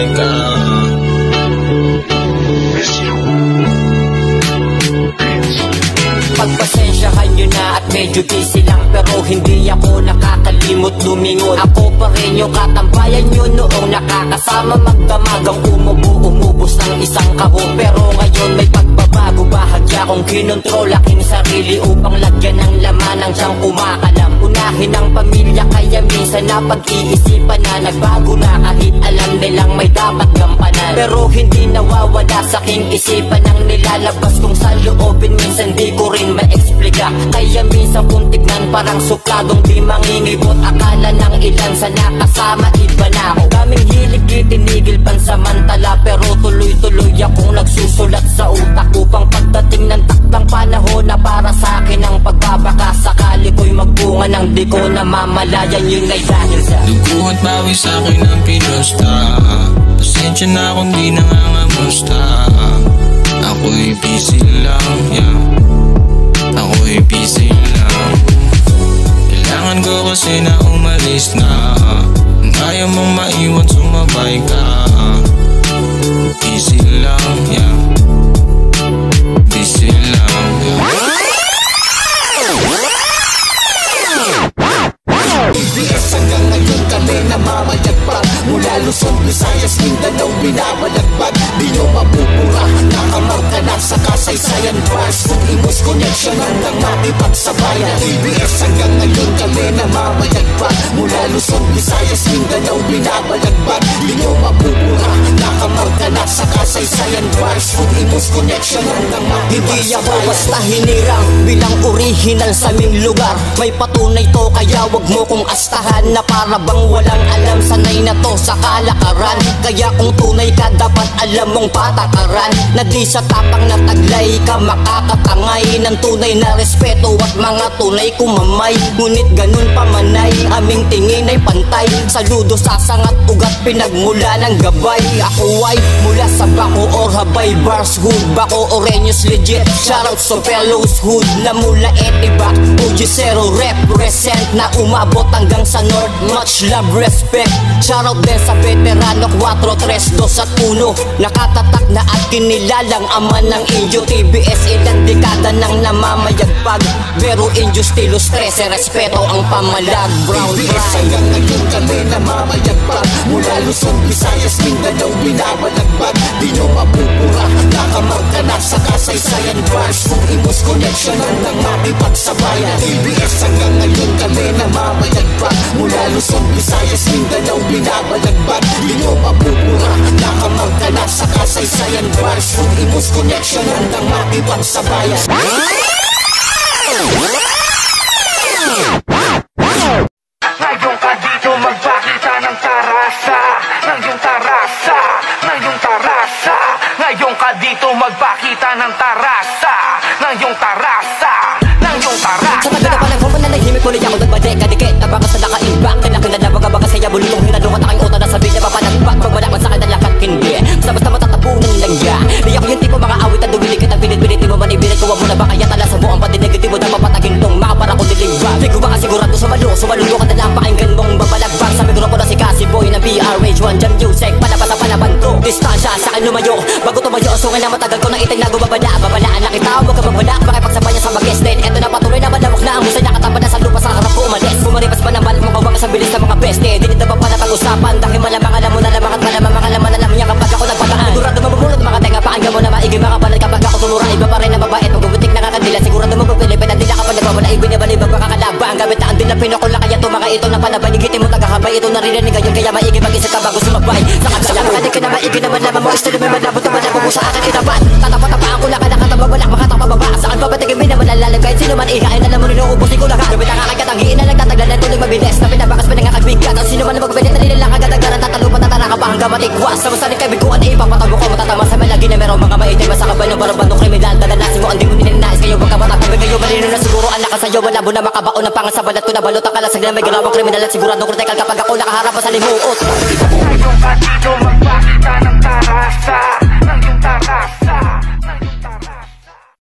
sumabay ka. Pagpasensyahan nyo na at medyo busy lang, pero hindi ako nakakalimot lumingon. Ako pa rin yung katambayan nyo noong nakakasama magdamagang umubos ng isang kahon. Pero ngayon may pagbabago, bahagya kong kinontrol aking sarili upang lagyan ng laman ng siyang kumakalam. Unahin ang pamilya kaya minsan napag-iisipan na nagbago na kahit alam nilang may dapat gampanan. Pero hindi nawawala sa aking isipan ang nilalabas kong sa loobin, minsan di ko rin ma-explika. Kaya minsan kung tignan parang sukladong di mangingibot. Akala ng ilan sa nakasama iba na ako. Daming hilig itinigil pansamantala, pero tuloy-tuloy akong nagsusulat sa utak upang pagdating ng takdang panahon na para sa akin ang pagbabaka sakali ko'y magbunga ng di ko namamalayan. Yun ay dahil sa dugo at bawi sa akin ang pinusta. Pasensya na kung di nangangamusta. Ako'y busy lang, yeah. Ako'y busy lang. Kailangan ko kasi na umalis na. Kung ayaw mong maiwan sumabay ka. Busy lang, yeah. Busy lang, yeah. TBS hanggang ngayon kami namamayagpag. Mula Luzon, Visayas, Mindanao, binabalagbag. Di nyo mapupura, nakamarka na sa kasaysayan bars. Kung imos connection hanggang makipagsabayan. TBS hanggang ngayon kami namamayagpag. Mula Luzon, Visayas, Mindanao, binabalagbag. Di nyo mapupura, nakamarka na sa kasaysayan bars. Kung imos connection hanggang makipagsabayan. hindi ako basta hinirang bilang original sa aming lugar. May patunay to kaya wag mo kong astahan na para bang walang alam. Sanay na to sa kalakaran, kaya kung tunay ka dapat alam mong patakaran. Na di sa tapang na taglay ka makakatangay ng tunay na respeto at mga tunay kumamay. Ngunit ganun pamanay, aming tingin ay pantay. Saludo sa sangat ugat pinagmula ng gabay. Ako ay mula sa Bako or Habay Bars Hood, Bako Oreños legit. Shoutout sa fellows hood na mula Etiba OG0 represent na umabot hanggang sa North. Much love, respect. Shoutout din sa veterano 4, 3, 2 at 1. Nakatatak na at kinilalang ama ng inyo. TBS ilang dekada nang namamayagpag, pero inyo stilos 13, respeto ang pamalag. Brown TBS hanggang ngayon kami namamayagpag. Mula Luzon, Visayas, Mindanao, binabalagbag. Di nyo mapupura, nakamarka na sa kasaysayan bars. Kung imos connection hanggang makipagsabayan. TBS hanggang ngayon kami namamayagpag. Mula Luzon, Visayas, Mindanao, binabalagbag. Di nyo mapupura, nakamarka na sa kasaysayan bars. Kung imos connection hanggang makipagsabayan. Ngayon ka dito magpakita ng tarasa, ng iyong tarasa, ng iyong tarasa. Ngayon ka dito magpakita ng tarasa, ng iyong tarasa, ng iyong tarasa. Sa tagal na panahon mananahimik muli ako nagbadek. Kadikit na baka sa nakaimbak, kinakilala na baga saya bulutong hinalungan aking uta na sabi na papanagpak. Pag malaman sa akin na lakat hindi, basta matatapunan lang ya. Di ako yung tipo mga awit na dumilikit ang pilit-pilit. Di mo man ibilit ko mo na ba kaya tala sa buong patinig. Di mo na mapatagin tong mga para kong diligbag. Di ko ba kasigurado sumalulo ka na lang pakinggan mong babalagbag. Sa mikropo na si Cassie Boy ng BRH1 Jam Music. Palabas ang palaban ko, distansya sa akin lumayo. Bago tumayo, so nga na matagal ko nang itinago babalaan na kita. Huwag ka magbala, makipagsabayan sa mag-guest din. Eto na patuloy na malawak na ang husay. Nakatapan na sa lupa sa harap ko umalis. Pumaripas pa ng balak mo kawang sa bilis ng mga beste. Di nito ba pa napag-usapan, dahil malamang alam mo na lamang at malamang mga laman na lamang niya kapag ako nagpataan. Sigurado mamumulot mga tenga, pakinggan mo na maigi mga banal kapag ako tumura. Iba pa rin ang mabait, magbubutik nakakandila. Sigurado mo pupilipin ang dila kapag nagwawala. Ibinabalibag makakalaba ang gamit na ang dila pinakula. Kaya ito mga ito na panabay, higitin mo tagahabay. Ito naririnig ngayon kaya maigi mag-isip ka bago sumabay. Sa kansaya makalig ka na maigi naman naman mo. Estilo may malabot na malabot mo sa akin itapat. Tatapatapaan ko lang ka nakatababalak makatapababa. Saan babatigin mo na malalalim kahit sino man ihain. Alam mo rin uubusin ko lahat. Gamit ang kakatanggiin na nagtataglan na tuloy mabilis. Na pinabakas pa nangakagbigat. Ang sino man na magpapili na nila lang agad-agaran. Tatalo pa tataraka pa hanggang matikwas. Sa masaling kaibiguan ay ipapatago ko matatama sa malagi na merong mga maitim. Masakabay ng barabandong kriminal. Dadanasin mo ang di mo nilinais. Kayo magkamatapag kayo malino na siguro. Ang lakas sa'yo malabo na makabaon ng pangas sa balat ko na balot. Ang kalasag na may ginawang kriminal. At siguradong kritikal kapag ako nakaharap sa limuot. Ngayon ka dito